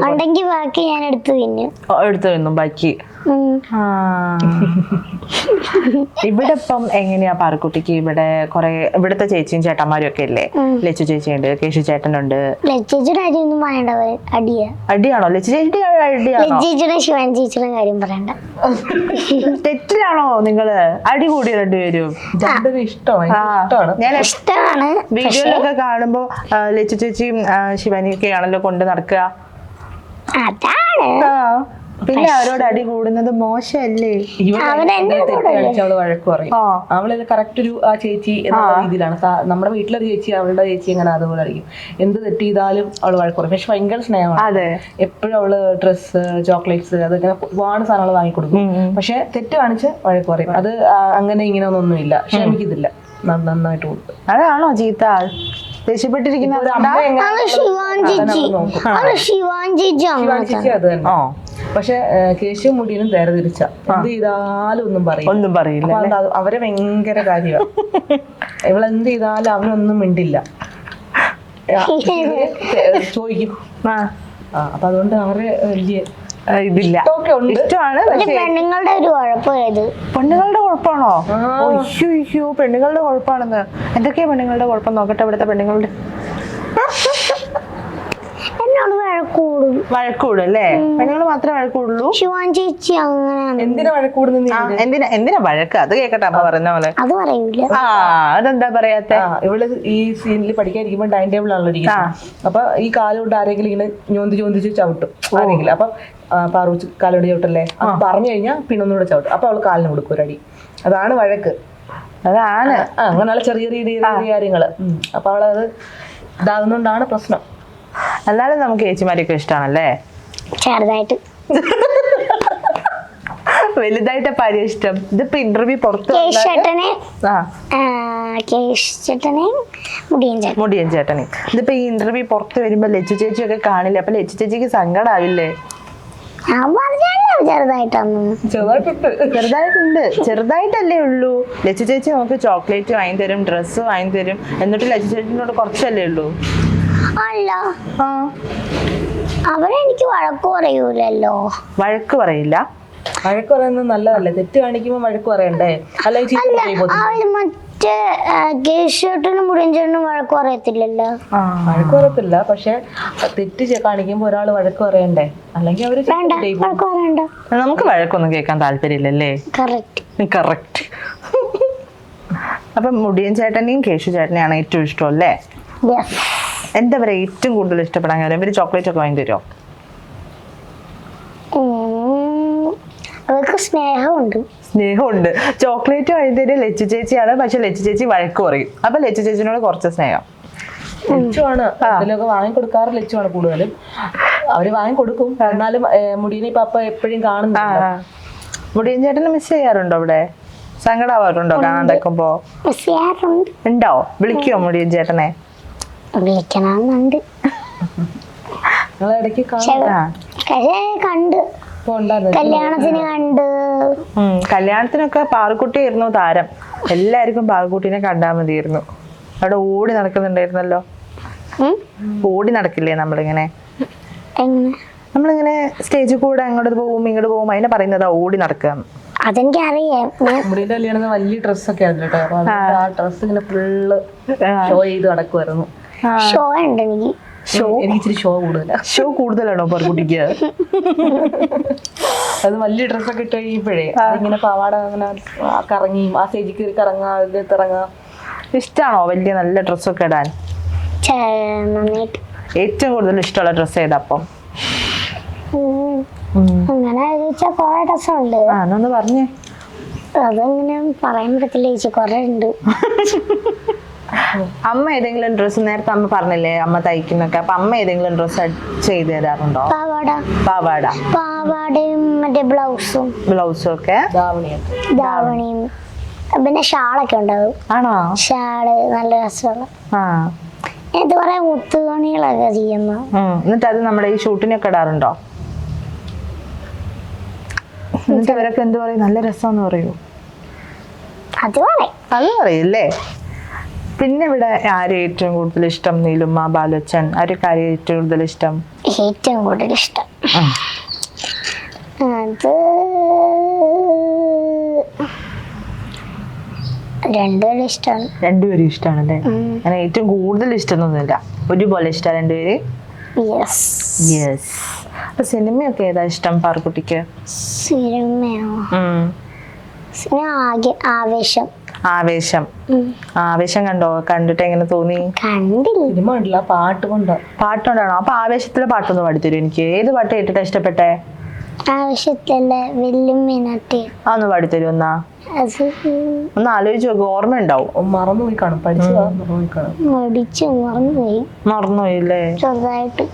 S1: ഉണ്ടെങ്കിൽ ബാക്കി ഞാൻ എടുത്ത്
S2: തിന്നും ബാക്കി. ഇവിടെ ഇപ്പം എങ്ങനെയാ പാറുക്കുട്ടിക്ക്? ഇവിടെ കൊറേ ഇവിടുത്തെ ചേച്ചിയും ചേട്ടന്മാരും ഒക്കെ ഇല്ലേ? ലച്ചു ചേച്ചിയുണ്ട്, കേശു ചേട്ടനുണ്ട്.
S1: ലച്ചേച്ചിയുടെ കാര്യമൊന്നും പറയണ്ട,
S2: അടിയാണോ? ലച്ചു ചേച്ചിയുടെ അടിയാണോ?
S1: ലച്ചേച്ചിയുടെ ശിവൻ ചേച്ചിയുടെ കാര്യം പറയണ്ട.
S2: തെറ്റിലാണോ നിങ്ങള് അടി കൂടി രണ്ടുപേരും? ഞാൻ
S1: ഇഷ്ടമാണ്.
S2: വീഡിയോയിലൊക്കെ കാണുമ്പോ ലച്ചു ചേച്ചിയും ശിവാനിയൊക്കെയാണല്ലോ കൊണ്ട് നടക്കുക.
S1: അതാണ്.
S2: പിന്നെ അവരോട് അടി കൂടുന്നത് മോശമല്ലേ?
S3: അവള് വഴക്ക് പറയും. അവള് കറക്റ്റ് ഒരു ആ ചേച്ചി എന്ന രീതിയിലാണ്. നമ്മുടെ വീട്ടിലൊരു ചേച്ചി അവളുടെ ചേച്ചി അങ്ങനെ അതുപോലെ ആയിരിക്കും. എന്ത് തെറ്റ് ചെയ്താലും അവള് വഴക്ക് പറയും. പക്ഷെ ഭയങ്കര സ്നേഹമാണ്. എപ്പോഴും അവള് ഡ്രസ്സ്, ചോക്ലേറ്റ്സ്, അതങ്ങനെ ഒരുപാട് സാധനങ്ങൾ വാങ്ങിക്കൊടുക്കും. പക്ഷെ തെറ്റ് കാണിച്ച് വഴക്ക് പറയും. അത് അങ്ങനെ ഇങ്ങനെ ഒന്നുമില്ല, ക്ഷമിക്കത്തില്ല, നന്നായിട്ട് കൊടുക്കും.
S2: അതാണോ ചീത്ത? ദേഷ്യപ്പെട്ടിരിക്കുന്ന
S3: അത് തന്നെ. പക്ഷെ കേശു മുടിയിലും നേരെ തിരിച്ച എന്ത് ചെയ്താലും ഒന്നും പറയില്ല. അവരെ ഭയങ്കര കാര്യമാണ്. ഇവളെന്ത് ചെയ്താലും അവനൊന്നും മിണ്ടില്ല, ചോദിക്കും. അപ്പൊ അതുകൊണ്ട് അവരെ വലിയ
S2: ഇതില്ല.
S1: പെണ്ണുങ്ങളുടെ ഒരു കുഴപ്പമായത്.
S2: പെണ്ണുങ്ങളുടെ കുഴപ്പമാണോ? അയ്യോ, പെണ്ണുങ്ങളുടെ കുഴപ്പമാണെന്ന്. എന്തൊക്കെയാ പെണ്ണുങ്ങളുടെ കുഴപ്പം? നോക്കട്ടെ ഇവിടുത്തെ പെണ്ണുങ്ങളുടെ.
S1: എന്നോട്
S2: വഴക്കൂടും അല്ലേ? പെണ്ണുങ്ങൾ മാത്രമേ വഴക്കൂടുള്ളൂ?
S1: ശിവാൻ ചേച്ചി അങ്ങനെ.
S3: എന്തിനാ വഴക്കൂടുന്ന?
S2: എന്തിനാ വഴക്ക്? അത് കേക്കട്ടെ അമ്മ പറഞ്ഞ പോലെ.
S1: അത് പറയൂല.
S2: അതെന്താ പറയാത്ത?
S3: ഇവള് ഈ സീനിൽ പഠിക്കാതിരിക്കുമ്പോ ഡൈനിങ് ടേബിൾ ആണല്ലോ ഇരിക്കുന്നത്. അപ്പൊ ഈ കാലുകൊണ്ട് ആരെങ്കിലും ഇങ്ങനെ ചോദിച്ച് ചവിട്ടും ആരെങ്കിലും. അപ്പൊ പാറൂച്ച് കാലോട് ചവിട്ടല്ലേ പറഞ്ഞു കഴിഞ്ഞാൽ പിന്നെ ഒന്നുകൂടെ ചവിട്ടും. അപ്പൊ അവള് കാലിന് കൊടുക്കും ഒരടി. അതാണ് വഴക്ക്.
S2: അതാണ്
S3: അങ്ങനെയുള്ള ചെറിയ കാര്യങ്ങള്. അപ്പൊ അവളത് ഇതാകുന്നോണ്ടാണ് പ്രശ്നം.
S2: എന്നാലും നമുക്ക് ചേച്ചിമാരൊക്കെ ഇഷ്ടമാണല്ലേ?
S1: ചെറുതായിട്ട്.
S2: വലുതായിട്ട് പാര്യ ഇഷ്ടം. ഇതിപ്പോ ഇന്റർവ്യൂ പുറത്ത് മുടിയൻ ചേട്ടനെ ഇതിപ്പോ ഈ ഇന്റർവ്യൂ പുറത്ത് വരുമ്പോ ലച്ചു ചേച്ചിയൊക്കെ കാണില്ലേ? അപ്പൊ ലച്ചു ചേച്ചിക്ക് സങ്കടാവില്ലേ? ചെറുതായിട്ടല്ലേ ഉള്ളൂ. ലച്ചു ചേച്ചി നമുക്ക് ചോക്ലേറ്റ് വാങ്ങി തരും, ഡ്രസ്സ് വാങ്ങി തരും. എന്നിട്ട് ലച്ചു ചേച്ചിനോട് കുറച്ചല്ലേ ഉള്ളൂ?
S1: അല്ല, അവരെനിക്ക് വഴക്ക് പറയൂലല്ലോ.
S2: വഴക്ക് പറയില്ല?
S3: വഴക്ക് പറയുന്നത് നല്ലതല്ലേ? തെറ്റ് കാണിക്കുമ്പോ വഴക്ക് പറയണ്ടേ? അല്ലെങ്കിൽ
S1: മറ്റേ കേശോട്ടനും മുടിയഞ്ചേട്ടനും വഴക്ക് പറയത്തില്ലല്ലോ.
S3: വഴക്ക് പറയത്തില്ല, പക്ഷെ തെറ്റ് കാണിക്കുമ്പോ ഒരാൾ വഴക്ക് പറയണ്ടേ, അല്ലെങ്കിൽ അവര്
S1: വേണ്ട വഴക്ക് പറയണ്ട.
S2: നമുക്ക് വഴക്കൊന്നും കേൾക്കാൻ താല്പര്യമില്ലല്ലേ? കറക്റ്റ്. അപ്പൊ മുടിയൻ ചേട്ടനെയും കേശു ചേട്ടനെയാണ് ഏറ്റവും ഇഷ്ടം അല്ലേ? എന്താ പറയാ ഏറ്റവും കൂടുതൽ ഇഷ്ടപ്പെടാൻ കാര്യം? ഇവര് ചോക്ലേറ്റ് ഒക്കെ വാങ്ങി തരുമോ?
S1: അവർക്ക് സ്നേഹമുണ്ട്.
S2: ചോക്ലേറ്റ് വാങ്ങി തരും ലച്ചു ചേച്ചിയാണ്. പക്ഷെ ലച്ചു ചേച്ചി വഴക്ക് പറയും. അപ്പൊ ലച്ചു ചേച്ചിനോട് കുറച്ച് സ്നേഹം.
S3: ലച്ചുവാണ് ഇതിലൊക്കെ വാങ്ങിക്കൊടുക്കാറ്. ലച്ചുവാണ് കൂടുതലും. അവര് വാങ്ങിക്കൊടുക്കും, എന്നാലും മുടിയനെ പാപ്പ എപ്പോഴും കാണുന്നില്ല.
S2: മുടിയൻ ചേട്ടനെ മിസ് ചെയ്യാറുണ്ടോ? ഇവിടെ സങ്കടമാവാറുണ്ടോ കാണാണ്ടിരിക്കുമ്പോ? ഉണ്ടോ? വിളിക്കുവോ മുടിയൻ ചേട്ടനെ?
S1: വിളിക്കണമെന്നുണ്ട്.
S3: ഇടയ്ക്ക്
S1: കണ്ട് കല്യാണത്തിന് കണ്ട്.
S2: കല്യാണത്തിനൊക്കെ പാറുക്കുട്ടിയായിരുന്നു താരം. എല്ലാവർക്കും പാറുക്കുട്ടീനെ കണ്ടാൽ മതിയായിരുന്നു. അവിടെ ഓടി നടക്കുന്നുണ്ടായിരുന്നല്ലോ. ഓടി നടക്കില്ലേ നമ്മളിങ്ങനെ? നമ്മളിങ്ങനെ സ്റ്റേജിൽ കൂടെ അങ്ങോട്ട് പോകും ഇങ്ങോട്ട് പോകും, അതിനെ പറയുന്നതാ ഓടി നടക്കുക.
S1: അതെനിക്കറിയാം.
S3: മുടിയുടെ കല്യാണം വലിയ ഡ്രസ്സൊക്കെ ആയിരുന്നു കേട്ടോ. അപ്പൊ ആ ഡ്രസ് ഇങ്ങനെ ഫുള്ള് ഷോ ചെയ്ത് നടക്കുമായിരുന്നു.
S1: ഷോ ഉണ്ട് എനിക്ക്.
S3: എനിക്ക് ഇച്ചിരി ഷോ കൂടുതലാണോ പാറുക്കുട്ടിക്ക്? അത് വലിയ ഡ്രസ്സൊക്കെ ഇട്ട് കഴിയുമ്പോഴേ അതിങ്ങനെ പാവാട അങ്ങനെ കറങ്ങി ആ സ്റ്റേജിൽ കയറി കറങ്ങാ, അതിനകത്ത് ഇറങ്ങാം.
S2: ഇഷ്ടാണോ വലിയ നല്ല ഡ്രസ്സൊക്കെ ഇടാൻ? ഏറ്റവും കൂടുതൽ ഇഷ്ടമുള്ള ഡ്രസ്സ് ഏതാ അപ്പം?
S1: അങ്ങനെ ചോദിച്ചാ കൊറേ ഡ്രസ്സുണ്ട്.
S2: ഒന്ന് പറഞ്ഞേ.
S1: അതങ്ങനെ പറയാൻ പറ്റത്തില്ല ചേച്ചി, കൊറേ ഉണ്ട്.
S2: അമ്മ ഏതെങ്കിലും ഡ്രസ്സ്, നേരത്തെ അമ്മ പറഞ്ഞില്ലേ അമ്മ തയ്ക്കുന്നൊക്കെ, അപ്പൊ അമ്മ ഏതെങ്കിലും ഡ്രസ്സ് ചെയ്ത് തരാറുണ്ടോ?
S1: പാവാടയും മറ്റേ ബ്ലൗസും
S2: ഒക്കെ,
S1: ധാവണിയും പിന്നെ ഷാളൊക്കെ ഉണ്ടാവും.
S2: ആണോ?
S1: ഷാള് നല്ല രസമുള്ള. ഇത് കുറെ മുത്തുപണികളൊക്കെ ചെയ്യുന്നു.
S2: എന്നിട്ട് അത് നമ്മുടെ ഈ ഷൂട്ടിനൊക്കെ ഇടാറുണ്ടോ? എന്നിട്ട് അവരൊക്കെ എന്ത് പറയും? നല്ല രസമെന്ന് പറയൂ?
S1: അത്
S2: പറയല്ലേ? പിന്നെ ഇവിടെ ആരും ഏറ്റവും കൂടുതൽ ഇഷ്ടം? നീലുമ്മ, ബാലുച്ചൻ, ആരൊക്കെ ആരും ഏറ്റവും കൂടുതൽ ഇഷ്ടം?
S1: ഏറ്റവും കൂടുതൽ ഇഷ്ടം അത്
S2: രണ്ടുപേരും ഇഷ്ടമാണല്ലേ? അങ്ങനെ ഏറ്റവും കൂടുതൽ ഇഷ്ടമൊന്നുമില്ല, ഒരുപോലെ ഇഷ്ടം രണ്ടുപേര്? അപ്പൊ സിനിമയൊക്കെ ഏതാ ഇഷ്ടം പാറുക്കുട്ടിക്ക്? ആവേശം കണ്ടോ? കണ്ടിട്ട് എങ്ങനെ തോന്നി? പാട്ടുകൊണ്ടാണോ? അപ്പൊ ആവേശത്തിലെ പാട്ടൊന്ന് പാടിത്തരും എനിക്ക്. ഏത് പാട്ട് കേട്ടിട്ടാ ഇഷ്ടപ്പെട്ടെ? അതൊന്ന് പാടിത്തരും എന്നാ. ഒന്ന് ആലോചിച്ച് നോക്ക്, ഓർമ്മ ഉണ്ടാവും.
S3: മറന്നുപോയി കാണും,
S2: മറന്നുപോയില്ലേ?
S1: ചെറുതായിട്ട്.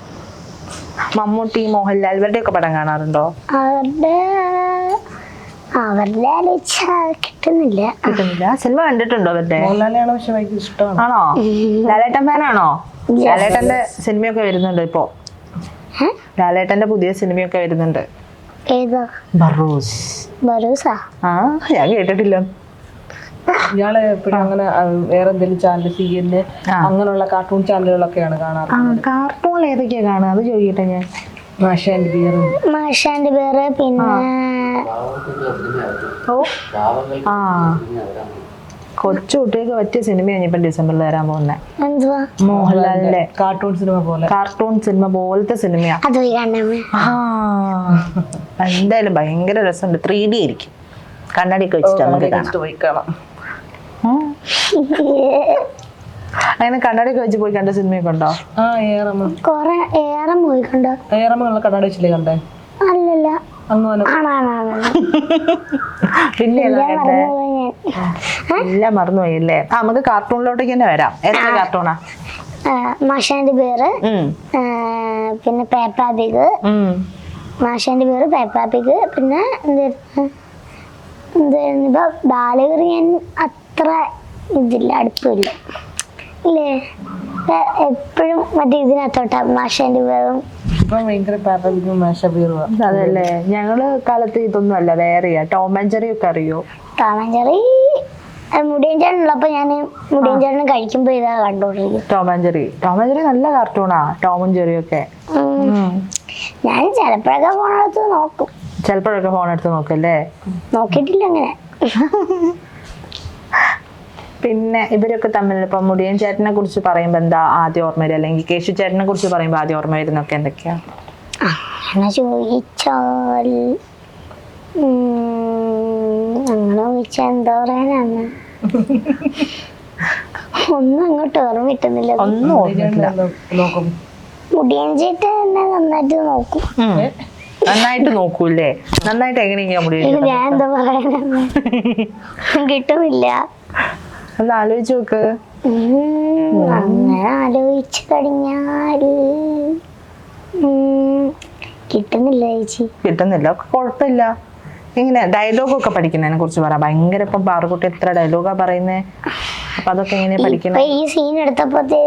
S2: മമ്മൂട്ടി, മോഹൻലാൽ ഇവരുടെ ഒക്കെ പടം കാണാറുണ്ടോ?
S1: കിട്ടുന്നില്ല.
S2: സിനിമ കണ്ടിട്ടുണ്ടോ അവരുടെ?
S3: മോഹൻലാലാണ്, പക്ഷെ ഭയങ്കര ഇഷ്ടമാണ്.
S2: ആണോ? ലാലേട്ടൻ ഫാനാണോ? ലാലേട്ടന്റെ സിനിമയൊക്കെ വരുന്നുണ്ട് ഇപ്പൊ. ലാലേട്ടന്റെ പുതിയ സിനിമയൊക്കെ വരുന്നുണ്ട്. ഞാൻ കേട്ടിട്ടില്ല.
S3: ഇയാള് എപ്പോഴും അങ്ങനെ വേറെ എന്തെങ്കിലും ചാനൽ, സീരിയലിന് അങ്ങനെയുള്ള കാർട്ടൂൺ ചാനലുകളൊക്കെയാണ് കാണാറ്.
S2: കാർട്ടൂണിൽ ഏതൊക്കെയാ കാണുക അത് ചോദിക്കട്ടെ ഞാൻ.
S1: മാഷാന്റെ പേര് പിന്നെ
S2: കൊച്ചു കുട്ടികൾക്ക് പറ്റിയ സിനിമയാണ് ഇപ്പം ഡിസംബറിൽ വരാൻ പോകുന്നത്. മോഹൻലാലിന്റെ കാർട്ടൂൺ സിനിമ പോലത്തെ സിനിമയാ. എന്തായാലും ഭയങ്കര രസമുണ്ട്. 3D ആയിരിക്കും. കണ്ണാടിയൊക്കെ വെച്ചിട്ട് നമുക്ക്
S3: പോയി കാണാം.
S2: അങ്ങനെ കണ്ണാടിയൊക്കെ വെച്ച് പോയി കണ്ട സിനിമയൊക്കെ ഉണ്ടോ?
S3: കണ്ണാടി വെച്ചില്ലേ കണ്ടേ?
S1: അല്ലല്ല,
S2: പിന്നെ എല്ലാം മറന്നുപോയില്ലേ? നമുക്ക് കാർട്ടൂണിലോട്ടേക്ക് തന്നെ വരാം. ഏതാ കാർട്ടൂണാ?
S1: മാഷാന്റെ പേര് പിന്നെ പേപ്പ പിഗ്. മാഷാന്റെ പേര് പേപ്പ പിഗ്. പിന്നെ എന്തായിരുന്നു ബാലകറി ഞാൻ അത്ര ഇതില്ല, അടുപ്പില്ല ഇല്ലേ. എപ്പോഴും മറ്റേ ഇതിനകത്തോട്ടാ മാഷാന്റെ പേരും.
S2: അതല്ലേ, ഞങ്ങള് കാലത്ത് ഇതൊന്നും അല്ല, വേറെയാ. ടോം ആൻഡ് ജെറി ഒക്കെ അറിയോ?
S1: ടോം ആൻഡ് ജെറി മുടിയൻ ചേട്ടനുള്ളപ്പോ ഞാൻ മുടിയൻ ചേട്ടനും കഴിക്കുമ്പോ ഇതാ കണ്ടോണ്ടിരിക്കും.
S2: ടോം ആൻഡ് ജെറി നല്ല കാർട്ടൂണാ. ടോമും ജെറിയൊക്കെ
S1: ഞാൻ ചിലപ്പോഴൊക്കെ ഫോണെടുത്ത് നോക്കും.
S2: ചിലപ്പോഴൊക്കെ ഫോണെടുത്ത് നോക്കല്ലേ?
S1: നോക്കിയിട്ടില്ല അങ്ങനെ.
S2: പിന്നെ ഇവരൊക്കെ തമ്മിൽ ഇപ്പൊ മുടിയൻ ചേട്ടനെ കുറിച്ച് പറയുമ്പോ എന്താ ആദ്യം ഓർമ്മ വരിക, അല്ലെങ്കിൽ കേശു ചേട്ടനെ കുറിച്ച് പറയുമ്പോ ആദ്യം ഓർമ്മ വരുന്നൊക്കെ എന്തൊക്കെയാ?
S1: അങ്ങനെ ചോദിച്ചാൽ അങ്ങനെ ചോദിച്ചാൽ എന്താ പറയാനാണ്, ഒന്നും അങ്ങോട്ട് ഓർമ്മ കിട്ടുന്നില്ല.
S2: ഒന്നും ഓർമ്മയില്ല.
S3: നോക്കും
S1: മുടിയൻ ചേട്ടൻ എന്നെ നന്നായിട്ട് നോക്കും.
S2: നന്നായിട്ട് നോക്കൂല്ലേ? നന്നായിട്ട് എങ്ങനെയാ മുടിയൻ?
S1: ഞാൻ എന്താ പറയാനാണ്, കിട്ടുന്നില്ല.
S2: ഒന്ന് ആലോചിച്ച് നോക്ക്.
S1: അങ്ങനെ ആലോചിച്ചു കഴിഞ്ഞാൽ കിട്ടുന്നില്ല ചേച്ചി.
S2: കിട്ടുന്നില്ല, കുഴപ്പമില്ല. ഇങ്ങനെ ഡയലോഗൊക്കെ പഠിക്കുന്നതിനെ കുറിച്ച് പറ. ഭയങ്കര ഇപ്പം പാറുകുട്ടി എത്ര ഡയലോഗാ പറയുന്നേ, അപ്പൊ അതൊക്കെ എങ്ങനെയാ പഠിക്കുന്നത്?
S1: ഈ സീൻ എടുത്തപ്പോഴത്തേ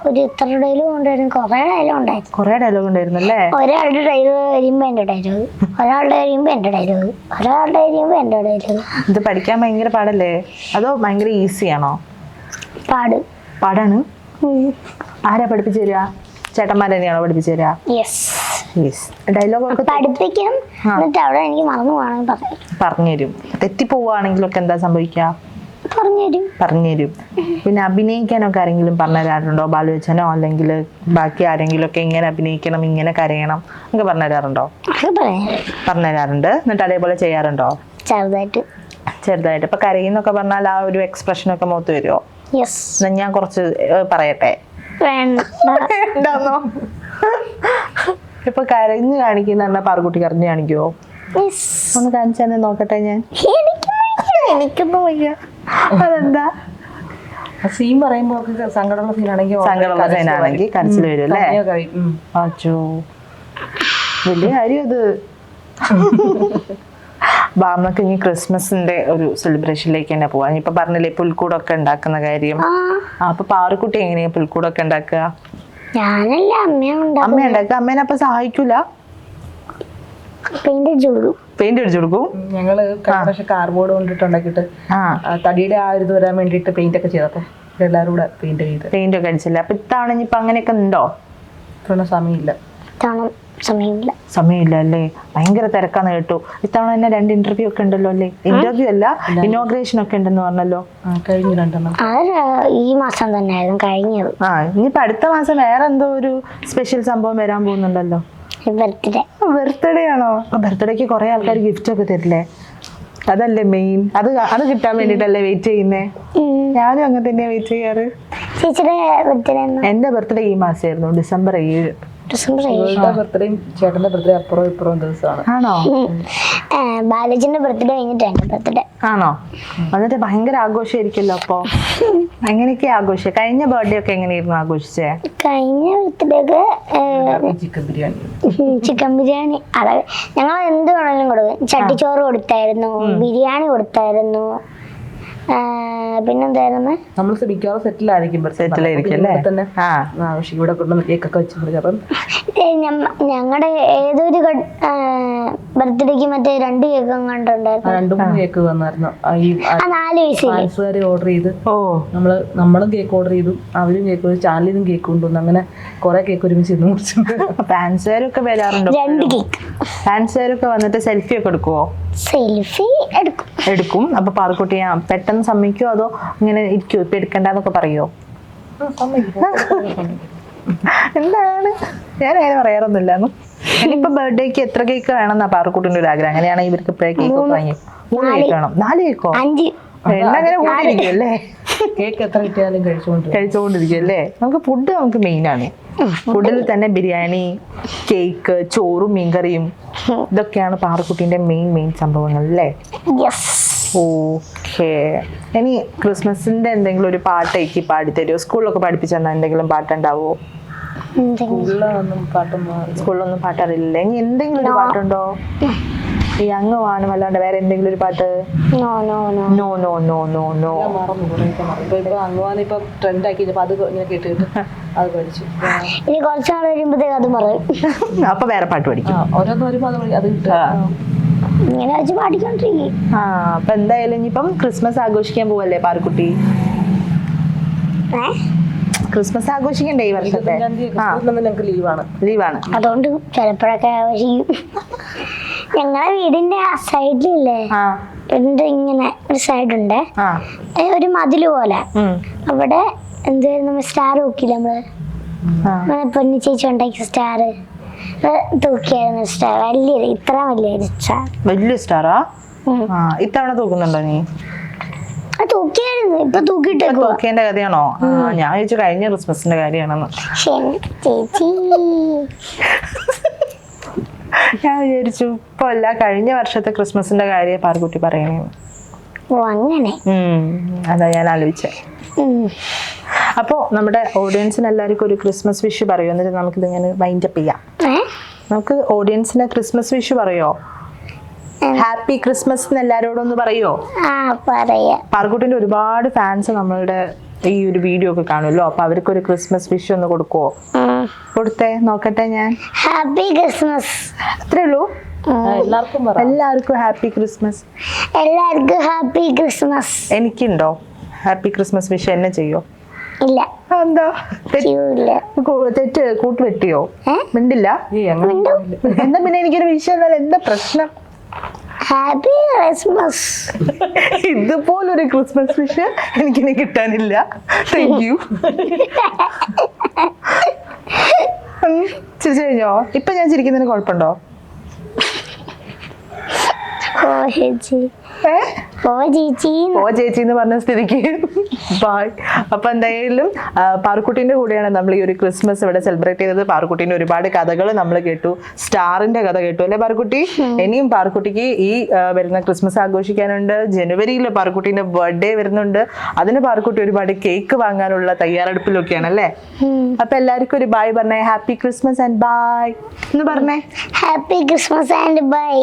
S1: ഒരു ഇത്ര ഡയലോഗ് ഉണ്ടായിരുന്നു, കുറെ ഡയലോഗ് ഉണ്ടായിരുന്നു.
S2: കൊറേ ഡയലോഗ് ഉണ്ടായിരുന്നു അല്ലേ?
S1: ഒരാളുടെ ഡയലോഗ് കഴിയുമ്പോ എന്റെ ഡയലോഗ്, ഒരാളുടെ കഴിയുമ്പോ എന്റെ ഡയലോഗ്, ഒരാളുടെ കഴിയുമ്പോ എന്റെ ഡയലോഗ്.
S2: ഇത് പഠിക്കാൻ ഭയങ്കര പാടല്ലേ അതോ ഭയങ്കര ഈസി ആണോ? പാടാണ്. ആരാ പഠിപ്പിച്ചു തരിക? ചേട്ടന്മാരെ തന്നെയാണോ പഠിപ്പിച്ചു തരിക? ഡയലോഗ്
S1: പഠിപ്പിക്കും, എന്നിട്ട് അവിടെ എനിക്ക് മറന്നു പോകണമെങ്കിൽ
S2: പറഞ്ഞുതരും. തെറ്റിപ്പോവാണെങ്കിലൊക്കെ എന്താ സംഭവിക്കുക? പറഞ്ഞുതരും. പിന്നെ അഭിനയിക്കാനൊക്കെ ആരെങ്കിലും പറഞ്ഞു തരാറുണ്ടോ? ബാലുവച്ചനോ അല്ലെങ്കിൽ ബാക്കി ആരെങ്കിലും ഒക്കെ ഇങ്ങനെ അഭിനയിക്കണം, ഇങ്ങനെ കരയണം ഒക്കെ പറഞ്ഞു തരാറുണ്ടോ? പറഞ്ഞു തരാറുണ്ട്. എന്നിട്ട് അതേപോലെ ചെയ്യാറുണ്ടോ? ചെറുതായിട്ട്. ഇപ്പൊ കരയുന്നൊക്കെ പറഞ്ഞാൽ ആ ഒരു എക്സ്പ്രഷനൊക്കെ മുഖത്ത് വരുമോ? ഞാൻ കുറച്ച് പറയട്ടെ. വേണ്ടോ? ഇപ്പൊ കരഞ്ഞു കാണിക്കുന്ന പാറുകുട്ടി കരഞ്ഞു കാണിക്കുവോ? ഒന്ന് കാണിച്ചാൽ നോക്കട്ടെ. ഞാൻ എനിക്കൊന്നും വയ്യ. അതെന്താ?
S3: സീൻ പറയുമ്പോ സങ്കടമുള്ള
S2: സീനാണെങ്കിൽ കരച്ചിൽ വരും അല്ലേ? അച്ചോ, വലിയ കാര്യം അത്. നമുക്ക് ഇനി ക്രിസ്മസിന്റെ ഒരു സെലിബ്രേഷനിലേക്ക് തന്നെ പോവാം. ഇപ്പൊ പറഞ്ഞില്ലേ പുൽക്കൂടൊക്കെ ഉണ്ടാക്കുന്ന കാര്യം. അപ്പൊ പാറുക്കുട്ടി എങ്ങനെയാ പുൽക്കൂടൊക്കെ ഉണ്ടാക്കുക? അമ്മ ഉണ്ടാക്കുക. അമ്മേനെ അപ്പൊ സഹായിക്കൂല? പെയിന്റ് അടിച്ചു കൊടുക്കും.
S3: ഞങ്ങള് കാർബോർഡ് കൊണ്ടിട്ട് ഉണ്ടാക്കിട്ട് തടിയുടെ ആ ഒരു വരാൻ വേണ്ടിട്ട് പെയിന്റ് ഒക്കെ ചെയ്തപ്പോ എല്ലാരും കൂടെ
S2: പെയിന്റ് ഒക്കെ അടിച്ചില്ല. അപ്പൊ ഇത്തവണ ഇനിയിപ്പൊ അങ്ങനെയൊക്കെ ഉണ്ടോ? സമയമില്ല അല്ലേ? ഭയങ്കര തിരക്കാന്ന് കേട്ടു. ഇത്തവണ തന്നെ 2 ഇന്റർവ്യൂ ഒക്കെ ഉണ്ടല്ലോ അല്ലേ? ഇന്റർവ്യൂ അല്ല, ഇനോഗ്രേഷൻ ഒക്കെ ഉണ്ടെന്ന് പറഞ്ഞല്ലോ.
S3: കഴിഞ്ഞു 2
S1: ഈ മാസം തന്നെ കഴിഞ്ഞത്.
S2: ഇനിയിപ്പൊ അടുത്ത മാസം വേറെ എന്തോ ഒരു സ്പെഷ്യൽ സംഭവം വരാൻ പോകുന്നുണ്ടല്ലോ. ബർത്ത്ഡേ ആണോ? ബർത്ത്ഡേക്ക് കുറെ ആൾക്കാർ ഗിഫ്റ്റ് ഒക്കെ തരില്ലേ? അതല്ലേ മെയിൻ. അത് കിട്ടാൻ വേണ്ടിട്ടല്ലേ വെയിറ്റ് ചെയ്യുന്നേ? ഞാനും അങ്ങനെ തന്നെയാ വെയിറ്റ് ചെയ്യാറ്. എന്റെ ബർത്ത്ഡേ ഈ മാസമായിരുന്നു, December 7.
S3: ബർത്ത്ഡേയും ചേട്ടന്റെ ബർത്ത്ഡേ അപ്പുറം ഇപ്പുറം ദിവസമാണ്.
S2: ആണോ?
S1: ബാലജിന്റെ ബർത്ത്ഡേ കഴിഞ്ഞിട്ട് എന്റെ ബർത്ത്ഡേ.
S2: ആണോ? എന്നിട്ട് ഭയങ്കര ആഘോഷമായിരിക്കല്ലോ. അപ്പൊ അങ്ങനെയൊക്കെ ആഘോഷം. കഴിഞ്ഞ ബർത്ത്ഡേ ഒക്കെ എങ്ങനെയായിരുന്നു ആഘോഷിച്ചേ?
S1: കഴിഞ്ഞ ബർത്ത്ഡേക്ക് ചിക്കൻ ബിരിയാണി. അതെ, ഞങ്ങൾ എന്ത് വേണമെങ്കിലും കൊടുക്കും. ചട്ടിച്ചോറ് കൊടുത്തായിരുന്നു, ബിരിയാണി കൊടുത്തായിരുന്നു, പിന്നെന്തായിരുന്നു?
S3: നമ്മൾ മിക്കവാറും സെറ്റിലായിരിക്കും ഇവിടെ കൊണ്ടുവന്ന് കേക്കൊക്കെ വെച്ച്. അപ്പം
S1: ഞങ്ങളുടെ ഏതൊരു ബർത്ത്ഡേക്ക് മറ്റേ 2 കേക്ക് കണ്ടുണ്ടായിരുന്നു.
S3: 2-3 കേക്ക് വന്നായിരുന്നു.
S1: 4
S3: ഫാൻസുകാർ ഓർഡർ ചെയ്ത് നമ്മളും കേക്ക് ഓർഡർ ചെയ്തു, അവരും കേക്ക് ചാനലിൽ നിന്നും കേക്ക് കൊണ്ടുവന്നു. അങ്ങനെ കുറെ കേക്ക് ഒരുമിച്ച് ഇന്ന് മുറിച്ചിട്ടുണ്ട്.
S2: ഫാൻസുകാരൊക്കെ വരാറുണ്ടോ?
S1: 2 കേക്ക്.
S2: ഫാൻസുകാരൊക്കെ വന്നിട്ട് സെൽഫി ഒക്കെ എടുക്കുവോ?
S1: സെൽഫി
S2: എടുക്കും. അപ്പൊ പാറുക്കുട്ടി പെട്ടെന്ന് സമ്മതിക്കോ അതോ ഇങ്ങനെ ഇരിക്കോ? ഇപ്പൊ എടുക്കണ്ടെന്നൊക്കെ പറയോ? എന്താണ്? ഞാൻ അങ്ങനെ പറയാറൊന്നുമില്ല. ഇനിയിപ്പൊ ബർത്ത്ഡേക്ക് എത്ര കേക്ക് വേണമെന്നാ പാറുക്കുട്ടിന്റെ ഒരു ആഗ്രഹം? അങ്ങനെയാണെങ്കിൽ ഇവർക്ക് ഇപ്പോഴേ കേക്ക് വാങ്ങി 3 കേക്ക് വേണം. 4 കേക്കോ?
S1: 5.
S2: അങ്ങനെ കൂടിയിരിക്കുമല്ലേ?
S3: കേക്ക് എത്ര കിട്ടിയാലും
S2: കഴിച്ചുകൊണ്ടിരിക്കുമല്ലേ? നമുക്ക് മെയിൻ ആണ്. ഫുഡിൽ തന്നെ ബിരിയാണി, കേക്ക്, ചോറും മീൻകറിയും ഇതൊക്കെയാണ് പാറുക്കുട്ടിന്റെ മെയിൻ സംഭവങ്ങൾ അല്ലേ? ഓക്കേ. ഇനി ക്രിസ്മസിന്റെ എന്തെങ്കിലും ഒരു പാട്ടേക്ക് പാടിത്തരുമോ? സ്കൂളിലൊക്കെ പഠിപ്പിച്ചു തന്നാ എന്തെങ്കിലും പാട്ടുണ്ടാവോ? സ്കൂളിലൊന്നും പാട്ടറിയില്ലേ? ഇനി എന്തെങ്കിലും ഒരു പാട്ടുണ്ടോ? ഈ അങ്ങ് വാണം അല്ലാണ്ട് വേറെ എന്തെങ്കിലും ഒരു പാട്ട്? നോ.
S1: ഇനി കുറച്ചാൾ കഴിയുമ്പോഴത്തേക്ക് അത് പറയും.
S2: അപ്പൊ വേറെ പാട്ട് പഠിക്കും.
S1: ഇങ്ങനെ വെച്ച് പാടിക്കൊണ്ടിരിക്കും.
S2: അപ്പൊ എന്തായാലും ഇനിയിപ്പം ക്രിസ്മസ് ആഘോഷിക്കാൻ പോവല്ലേ പാറുക്കുട്ടി? ക്രിസ്മസ് ആഘോഷിക്കണ്ടേ ഈ വർഷത്തെ? ലീവാണ്.
S1: അതുകൊണ്ട് ചിലപ്പോഴൊക്കെ ആഘോഷിക്കും. ഞങ്ങളെ വീടിന്റെ ആ സൈഡിലില്ലേ വീടിന്റെ ഇങ്ങനെ ഒരു സൈഡുണ്ട്,
S2: ആ
S1: ഒരു മതില് പോലെ.
S2: ഉം.
S1: അവിടെ എന്തായിരുന്നു നമ്മൾ സ്റ്റാർ നോക്കിയില്ല നമ്മള്,
S2: ആ.
S1: പൊന്നി ചേച്ചി ഉണ്ടാക്കിയ സ്റ്റാർ തൂക്കിയായിരുന്നു. സ്റ്റാർ വലിയൊരു ഇത്ര വലിയൊരു സ്റ്റാർ.
S2: വലിയ സ്റ്റാറാ? ആ ഇത്തവണ തൂക്കുന്നുണ്ടോ നീ?
S1: തൂക്കിയായിരുന്നു, ഇപ്പൊ തൂക്കിട്ടേക്കോ.
S2: തൂക്കേന്റെ കഥയാണോ? ആ ഞാൻ ചോദിച്ചു കഴിഞ്ഞ ക്രിസ്മസിന്റെ കാര്യമാണെന്ന്.
S1: ചേച്ചി
S2: ഞാൻ വിചാരിച്ചു ഇപ്പൊ അല്ല കഴിഞ്ഞ വർഷത്തെ ക്രിസ്മസിന്റെ കാര്യം പാർക്കുട്ടി പറയണേ.
S1: ഓ അങ്ങനെ.
S2: അതാ ഞാൻ ആലോചിച്ചേ. അപ്പോ നമ്മുടെ ഓഡിയൻസിന് എല്ലാവർക്കും ഒരു ക്രിസ്മസ് വിഷ് പറയോ, എന്നിട്ട് നമുക്കിത് ഇങ്ങനെ വൈൻഡ് അപ്പ് ചെയ്യാം. നമുക്ക് ഓഡിയൻസിന് ക്രിസ്മസ് വിഷ് പറയോ? ഹാപ്പി ക്രിസ്മസ് എന്ന് എല്ലാരോടും ഒന്ന് പറയോ? പാർക്കുട്ടിന്റെ ഒരുപാട് ഫാൻസ് നമ്മളുടെ ഈ ഒരു വീഡിയോ ഒക്കെ കാണുമല്ലോ, അപ്പൊ അവർക്ക് ഒരു ക്രിസ്മസ് വിഷ് ഒന്ന് കൊടുക്കുവോ? കൊടുത്തേ നോക്കട്ടെ ഞാൻ.
S1: Happy Christmas.
S2: അത്രേ ഉള്ളൂ? എല്ലാവർക്കും ഹാപ്പി ക്രിസ്മസ്.
S1: എല്ലാവർക്കും ഹാപ്പി ക്രിസ്മസ്.
S2: എനിക്കുണ്ടോ ഹാപ്പി ക്രിസ്മസ് വിഷ്? എന്നെ ചെയ്യോ?
S1: ഇല്ല.
S2: എന്താ തെറ്റ്? കൂട്ട് വെട്ടിയോ? മിണ്ടില്ല? എന്താ പിന്നെ എനിക്കൊരു വിഷയം എന്നാൽ എന്താ പ്രശ്നം?
S1: Happy Christmas.
S2: ഇതുപോലൊരു ക്രിസ്മസ് വിഷ് എനിക്കിനി കിട്ടാനില്ല. Thank you. ചിരിച്ചു കഴിഞ്ഞോ? ഇപ്പൊ ഞാൻ ചിരിക്കുന്നതിന് കുഴപ്പമുണ്ടോ? ചേച്ചി എന്ന് പറഞ്ഞ സ്ഥിതിക്ക് ബൈ. അപ്പൊ എന്തായാലും പാറുക്കുട്ടീന്റെ കൂടെയാണ് നമ്മൾ ഈ ഒരു ക്രിസ്മസ് ഇവിടെ സെലിബ്രേറ്റ് ചെയ്തത്. പാറുക്കുട്ടീന്റെ ഒരുപാട് കഥകൾ നമ്മൾ കേട്ടു. സ്റ്റാറിന്റെ കഥ കേട്ടു അല്ലെ പാറുക്കുട്ടി? ഇനിയും പാറുക്കുട്ടിക്ക് ഈ വരുന്ന ക്രിസ്മസ് ആഘോഷിക്കാനുണ്ട്. ജനുവരിയിൽ പാറുക്കുട്ടീന്റെ ബർത്ത്ഡേ വരുന്നുണ്ട്. അതിന് പാറുക്കുട്ടി ഒരുപാട് കേക്ക് വാങ്ങാനുള്ള തയ്യാറെടുപ്പിലൊക്കെയാണ് അല്ലേ? അപ്പൊ എല്ലാവർക്കും ഒരു ബൈ പറഞ്ഞേ. ഹാപ്പി ക്രിസ്മസ് ആൻഡ് ബൈ എന്ന് പറഞ്ഞേ.
S1: Happy Christmas and by.